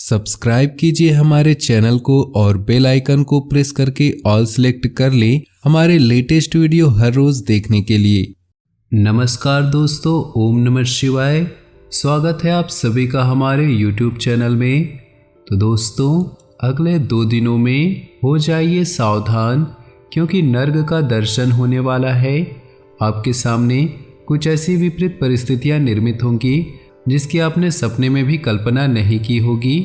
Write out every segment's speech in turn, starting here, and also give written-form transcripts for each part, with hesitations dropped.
Subscribe कीजिए हमारे channel को और बेल आइकन को प्रेस करके ऑल सेलेक्ट कर लें हमारे लेटेस्ट वीडियो हर रोज देखने के लिए। नमस्कार दोस्तों, ओम नमः शिवाय। स्वागत है आप सभी का हमारे YouTube चैनल में। तो दोस्तों, अगले 2 दिनों में हो जाइए सावधान, क्योंकि नर्क का दर्शन होने वाला है। आपके सामने कुछ ऐसी विपरीत परिस्थितियां निर्मित होंगी जिसकी आपने सपने में भी कल्पना नहीं की होगी।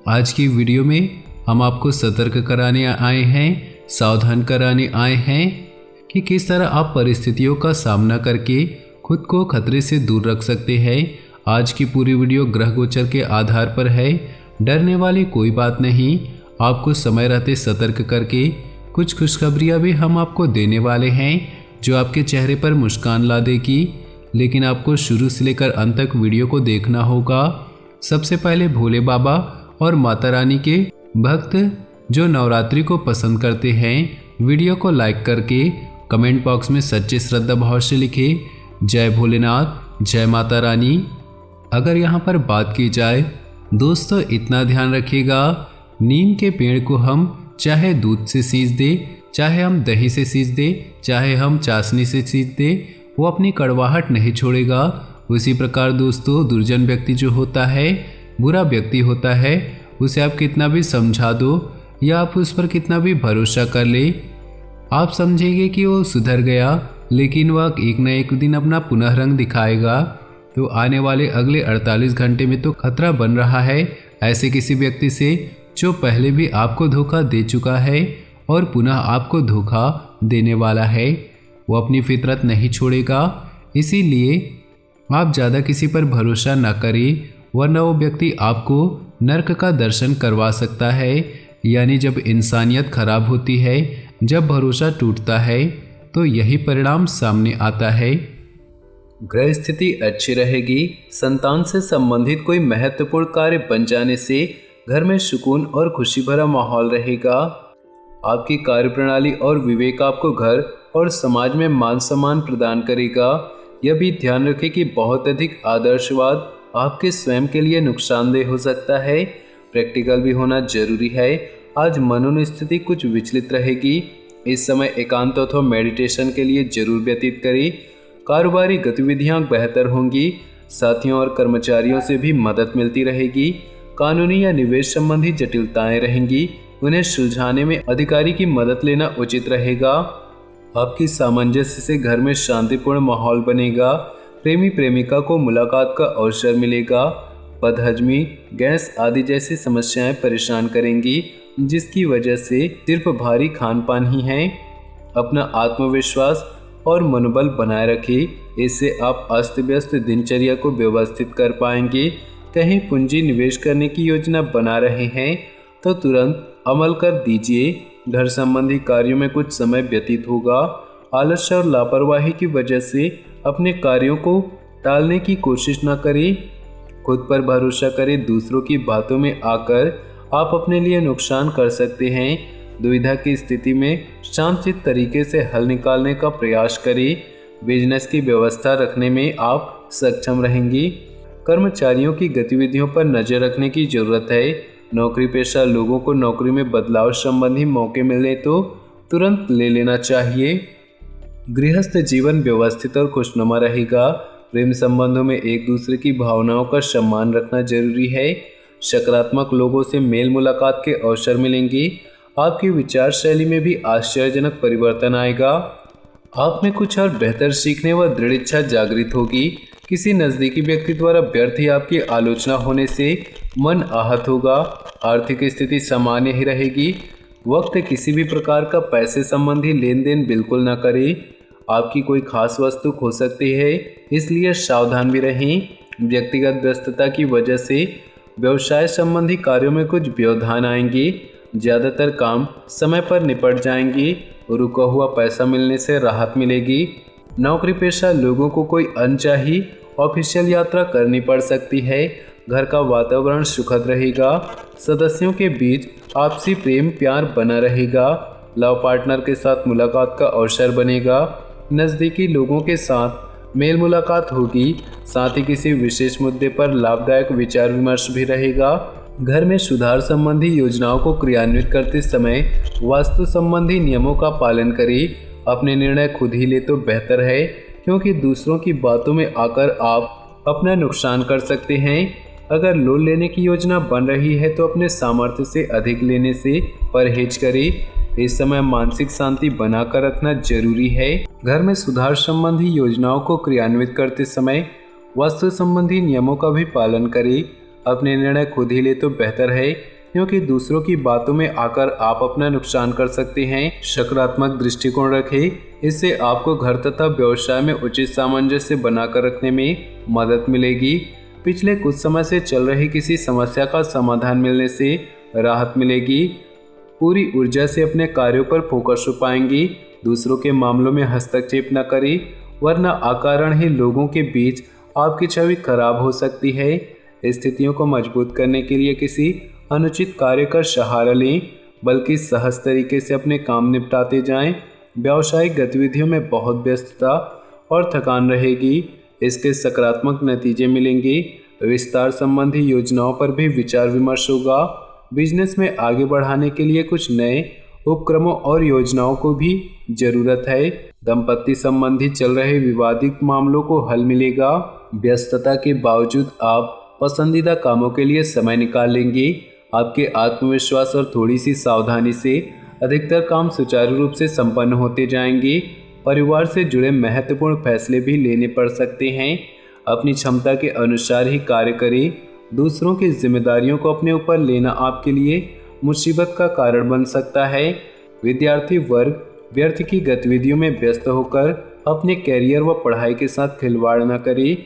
आज की वीडियो में हम आपको सतर्क कराने आए हैं, सावधान कराने आए हैं कि किस तरह आप परिस्थितियों का सामना करके खुद को खतरे से दूर रख सकते हैं। आज की पूरी वीडियो ग्रह गोचर के आधार पर है। डरने वाली कोई बात नहीं। आपको समय रहते सतर्क करके कुछ खुशखबरियाँ भी हम आपको देने वाले हैं जो आपके चेहरे पर मुस्कान ला देगी। लेकिन आपको शुरू से लेकर अंत तक वीडियो को देखना होगा। सबसे पहले भोले बाबा और माता रानी के भक्त जो नवरात्रि को पसंद करते हैं, वीडियो को लाइक करके कमेंट बॉक्स में सच्चे श्रद्धा भाव से लिखे जय भोलेनाथ, जय माता रानी। अगर यहाँ पर बात की जाए दोस्तों, इतना ध्यान रखिएगा, नीम के पेड़ को हम चाहे दूध से सींच दे, चाहे हम दही से सींच दे, चाहे हम चाशनी से सींच दे, वो अपनी कड़वाहट नहीं छोड़ेगा। उसी प्रकार दोस्तों, दुर्जन व्यक्ति जो होता है, बुरा व्यक्ति होता है, उसे आप कितना भी समझा दो या आप उस पर कितना भी भरोसा कर ले, आप समझेंगे कि वो सुधर गया, लेकिन वह एक न एक दिन अपना पुनः रंग दिखाएगा। तो आने वाले अगले 48 घंटे में तो खतरा बन रहा है ऐसे किसी व्यक्ति से जो पहले भी आपको धोखा दे चुका है और पुनः आपको धोखा देने वाला है। वो अपनी फितरत नहीं छोड़ेगा। इसीलिए आप ज़्यादा किसी पर भरोसा ना करें, वरना वो व्यक्ति आपको नर्क का दर्शन करवा सकता है। यानी जब इंसानियत खराब होती है, जब भरोसा टूटता है, तो यही परिणाम सामने आता है। ग्रह स्थिति अच्छी रहेगी। संतान से संबंधित कोई महत्वपूर्ण कार्य बन जाने से घर में सुकून और खुशी भरा माहौल रहेगा। आपकी कार्यप्रणाली और विवेक आपको घर और समाज में मान सम्मान प्रदान करेगा। यह भी ध्यान रखें कि बहुत अधिक आदर्शवाद आपके स्वयं के लिए नुकसानदेह हो सकता है। प्रैक्टिकल भी होना जरूरी है। आज मनोस्थिति कुछ विचलित रहेगी। इस समय एकांत अथवा मेडिटेशन के लिए जरूर व्यतीत करें। कारोबारी गतिविधियां बेहतर होंगी। साथियों और कर्मचारियों से भी मदद मिलती रहेगी। कानूनी या निवेश संबंधी जटिलताएं रहेंगी, उन्हें सुलझाने में अधिकारी की मदद लेना उचित रहेगा। आपकी सामंजस्य से घर में शांतिपूर्ण माहौल बनेगा। प्रेमी प्रेमिका को मुलाकात का अवसर मिलेगा। बदहजमी, गैस आदि जैसी समस्याएं परेशान करेंगी, जिसकी वजह से सिर्फ भारी खान पान ही है। अपना आत्मविश्वास और मनोबल बनाए रखें, इससे आप अस्त व्यस्त दिनचर्या को व्यवस्थित कर पाएंगे। कहीं पूंजी निवेश करने की योजना बना रहे हैं तो तुरंत अमल कर दीजिए। घर संबंधी कार्यों में कुछ समय व्यतीत होगा। आलस्य और लापरवाही की वजह से अपने कार्यों को टालने की कोशिश न करें। खुद पर भरोसा करें। दूसरों की बातों में आकर आप अपने लिए नुकसान कर सकते हैं। दुविधा की स्थिति में शांतचित्त तरीके से हल निकालने का प्रयास करें। बिजनेस की व्यवस्था रखने में आप सक्षम रहेंगी। कर्मचारियों की गतिविधियों पर नजर रखने की जरूरत है। नौकरी पेशा लोगों को नौकरी में बदलाव संबंधी मौके मिले तो तुरंत ले लेना चाहिए। गृहस्थ जीवन व्यवस्थित और खुशनुमा रहेगा। प्रेम संबंधों में एक दूसरे की भावनाओं का सम्मान रखना जरूरी है। सकारात्मक लोगों से मेल मुलाकात के अवसर मिलेंगे। आपकी विचार शैली में भी आश्चर्यजनक परिवर्तन आएगा। आप में कुछ और बेहतर सीखने व दृढ़ इच्छा जागृत होगी। किसी नज़दीकी व्यक्ति द्वारा व्यर्थ ही आपकी आलोचना होने से मन आहत होगा। आर्थिक स्थिति सामान्य ही रहेगी। वक्त किसी भी प्रकार का पैसे संबंधी लेन देन बिल्कुल न करें। आपकी कोई खास वस्तु खो सकती है, इसलिए सावधान भी रहें। व्यक्तिगत व्यस्तता की वजह से व्यवसाय संबंधी कार्यों में कुछ व्यवधान आएंगे। ज़्यादातर काम समय पर निपट जाएंगे। रुका हुआ पैसा मिलने से राहत मिलेगी। नौकरी पेशा लोगों को कोई अनचाही ऑफिशियल यात्रा करनी पड़ सकती है। घर का वातावरण सुखद रहेगा। सदस्यों के बीच आपसी प्रेम प्यार बना रहेगा। लव पार्टनर के साथ मुलाकात का अवसर बनेगा। नज़दीकी लोगों के साथ मेल मुलाकात होगी। साथ ही किसी विशेष मुद्दे पर लाभदायक विचार विमर्श भी रहेगा। घर में सुधार संबंधी योजनाओं को क्रियान्वित करते समय वास्तु संबंधी नियमों का पालन करें। अपने निर्णय खुद ही ले तो बेहतर है, क्योंकि दूसरों की बातों में आकर आप अपना नुकसान कर सकते हैं। अगर लोन लेने की योजना बन रही है तो अपने सामर्थ्य से अधिक लेने से परहेज करें। इस समय मानसिक शांति बनाकर रखना जरूरी है। घर में सुधार संबंधी योजनाओं को क्रियान्वित करते समय वास्तु संबंधी नियमों का भी पालन करें। अपने निर्णय खुद ही ले तो बेहतर है, क्योंकि दूसरों की बातों में आकर आप अपना नुकसान कर सकते हैं। सकारात्मक दृष्टिकोण रखें, इससे आपको घर तथा व्यवसाय में उचित सामंजस्य बनाकर रखने में मदद मिलेगी। पिछले कुछ समय से चल रही किसी समस्या का समाधान मिलने से राहत मिलेगी। पूरी ऊर्जा से अपने कार्यों पर फोकस हो पाएंगी। दूसरों के मामलों में हस्तक्षेप न करें, वरना अकारण ही लोगों के बीच आपकी छवि खराब हो सकती है। स्थितियों को मजबूत करने के लिए किसी अनुचित कार्य का सहारा लें, बल्कि सहज तरीके से अपने काम निपटाते जाएं। व्यावसायिक गतिविधियों में बहुत व्यस्तता और थकान रहेगी, इसके सकारात्मक नतीजे मिलेंगे। विस्तार संबंधी योजनाओं पर भी विचार विमर्श होगा। बिजनेस में आगे बढ़ाने के लिए कुछ नए उपक्रमों और योजनाओं को भी जरूरत है। दंपत्ति संबंधी चल रहे विवादित मामलों को हल मिलेगा। व्यस्तता के बावजूद आप पसंदीदा कामों के लिए समय निकाल लेंगे। आपके आत्मविश्वास और थोड़ी सी सावधानी से अधिकतर काम सुचारू रूप से संपन्न होते जाएंगे। परिवार से जुड़े महत्वपूर्ण फैसले भी लेने पड़ सकते हैं। अपनी क्षमता के अनुसार ही कार्य करें। दूसरों की जिम्मेदारियों को अपने ऊपर लेना आपके लिए मुसीबत का कारण बन सकता है। विद्यार्थी वर्ग व्यर्थ की गतिविधियों में व्यस्त होकर अपने कैरियर व पढ़ाई के साथ खिलवाड़ न करें।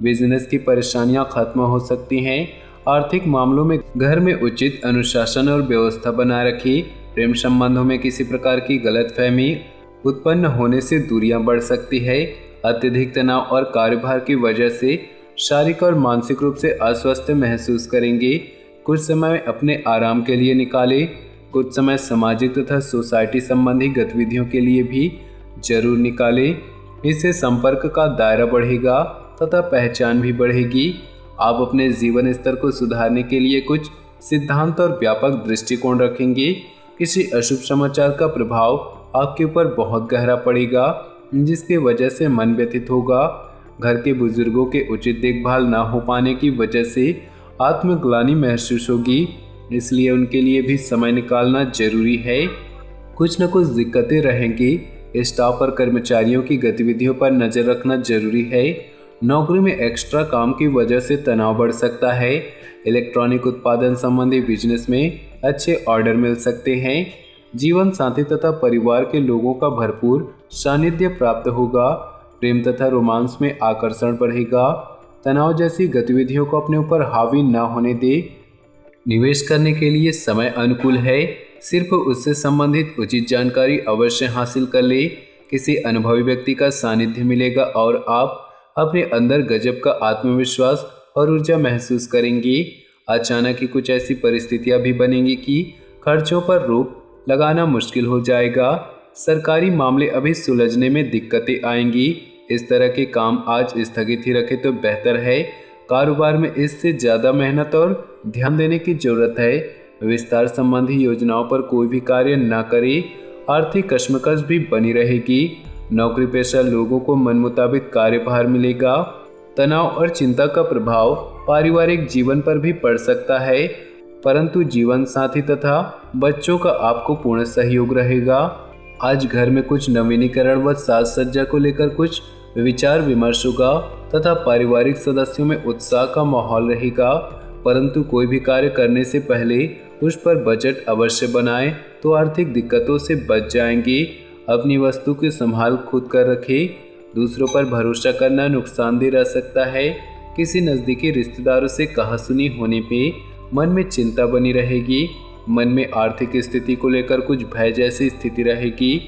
बिजनेस की परेशानियां खत्म हो सकती हैं। आर्थिक मामलों में घर में उचित अनुशासन और व्यवस्था बनाए रखी। प्रेम संबंधों में किसी प्रकार की गलतफहमी उत्पन्न होने से दूरियां बढ़ सकती है। अत्यधिक तनाव और कार्यभार की वजह से शारीरिक और मानसिक रूप से अस्वस्थ महसूस करेंगे। कुछ समय अपने आराम के लिए निकालें। कुछ समय सामाजिक तथा सोसाइटी संबंधी गतिविधियों के लिए भी जरूर निकालें। इससे संपर्क का दायरा बढ़ेगा तथा पहचान भी बढ़ेगी। आप अपने जीवन स्तर को सुधारने के लिए कुछ सिद्धांत और व्यापक दृष्टिकोण रखेंगे। किसी अशुभ समाचार का प्रभाव आपके ऊपर बहुत गहरा पड़ेगा, जिसकी वजह से मन व्यथित होगा। घर के बुजुर्गों के उचित देखभाल न हो पाने की वजह से आत्मग्लानि महसूस होगी, इसलिए उनके लिए भी समय निकालना जरूरी है। कुछ न कुछ दिक्कतें रहेंगी। स्टाफ और कर्मचारियों की गतिविधियों पर नजर रखना जरूरी है। नौकरी में एक्स्ट्रा काम की वजह से तनाव बढ़ सकता है। इलेक्ट्रॉनिक उत्पादन संबंधी बिजनेस में अच्छे ऑर्डर मिल सकते हैं। जीवन साथी तथा परिवार के लोगों का भरपूर सानिध्य प्राप्त होगा। प्रेम तथा रोमांस में आकर्षण बढ़ेगा। तनाव जैसी गतिविधियों को अपने ऊपर हावी न होने दे। निवेश करने के लिए समय अनुकूल है। सिर्फ उससे संबंधित उचित जानकारी अवश्य हासिल कर ले। किसी अनुभवी व्यक्ति का सानिध्य मिलेगा और आप अपने अंदर गजब का आत्मविश्वास और ऊर्जा महसूस करेंगी। अचानक ही कुछ ऐसी परिस्थितियां भी बनेंगी कि खर्चों पर रोक लगाना मुश्किल हो जाएगा। सरकारी मामले अभी सुलझने में दिक्कतें आएंगी। इस तरह के काम आज स्थगित ही रखें तो बेहतर है। कारोबार में इससे ज़्यादा मेहनत और ध्यान देने की जरूरत है। विस्तार संबंधी योजनाओं पर कोई भी कार्य न करें। आर्थिक कश्मकश भी बनी रहेगी। नौकरी पेशा लोगों को मन मुताबिक कार्यभार मिलेगा। तनाव और चिंता का प्रभाव पारिवारिक जीवन पर भी पड़ सकता है, परंतु जीवन साथी तथा बच्चों का आपको पूर्ण सहयोग रहेगा। आज घर में कुछ नवीनीकरण व साज सज्जा को लेकर कुछ विचार विमर्श होगा तथा पारिवारिक सदस्यों में उत्साह का माहौल रहेगा, परंतु कोई भी कार्य करने से पहले उस पर बजट अवश्य बनाएं तो आर्थिक दिक्कतों से बच जाएंगे। अपनी वस्तु की संभाल खुद कर रखें। दूसरों पर भरोसा करना नुकसानदेह रह सकता है। किसी नज़दीकी रिश्तेदारों से कहासुनी होने पे मन में चिंता बनी रहेगी। मन में आर्थिक स्थिति को लेकर कुछ भय जैसी स्थिति रहेगी।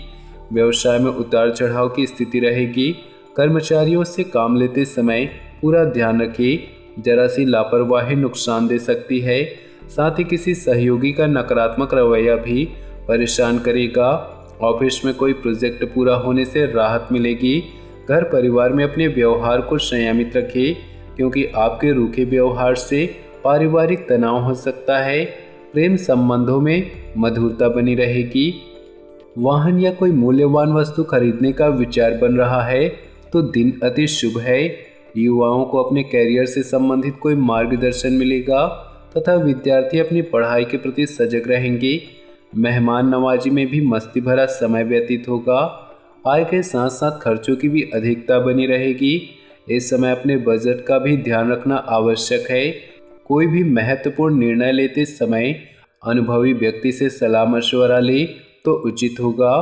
व्यवसाय में उतार चढ़ाव की स्थिति रहेगी। कर्मचारियों से काम लेते समय पूरा ध्यान रखें। जरा सी लापरवाही नुकसान दे सकती है। साथ ही किसी सहयोगी का नकारात्मक रवैया भी परेशान करेगा। ऑफिस में कोई प्रोजेक्ट पूरा होने से राहत मिलेगी। घर परिवार में अपने व्यवहार को संयमित रखें, क्योंकि आपके रूखे व्यवहार से पारिवारिक तनाव हो सकता है। प्रेम संबंधों में मधुरता बनी रहेगी। वाहन या कोई मूल्यवान वस्तु खरीदने का विचार बन रहा है तो दिन अति शुभ है। युवाओं को अपने कैरियर से संबंधित कोई मार्गदर्शन मिलेगा तथा विद्यार्थी अपनी पढ़ाई के प्रति सजग रहेंगे। मेहमान नवाजी में भी मस्ती भरा समय व्यतीत होगा। आय के साथ साथ खर्चों की भी अधिकता बनी रहेगी। इस समय अपने बजट का भी ध्यान रखना आवश्यक है। कोई भी महत्वपूर्ण निर्णय लेते समय अनुभवी व्यक्ति से सलाह मशवरा ले तो उचित होगा।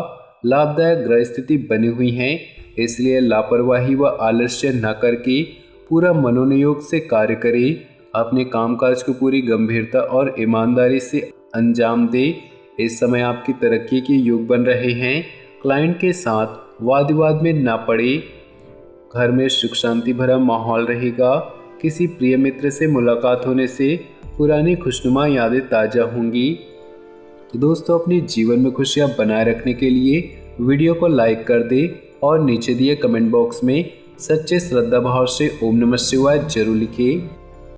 लाभदायक ग्रह स्थिति बनी हुई है, इसलिए लापरवाही व आलस्य न करके पूरा मनोनियोग से कार्य करें। अपने कामकाज को पूरी गंभीरता और ईमानदारी से अंजाम दे। इस समय आपकी तरक्की के योग बन रहे हैं। क्लाइंट के साथ वाद विवाद में ना पड़े। घर में सुख शांति भरा माहौल रहेगा। किसी प्रिय मित्र से मुलाकात होने से पुरानी खुशनुमा यादें ताज़ा होंगी। तो दोस्तों, अपने जीवन में खुशियां बनाए रखने के लिए वीडियो को लाइक कर दें और नीचे दिए कमेंट बॉक्स में सच्चे श्रद्धा भाव से ओम नमः शिवाय जरूर लिखें।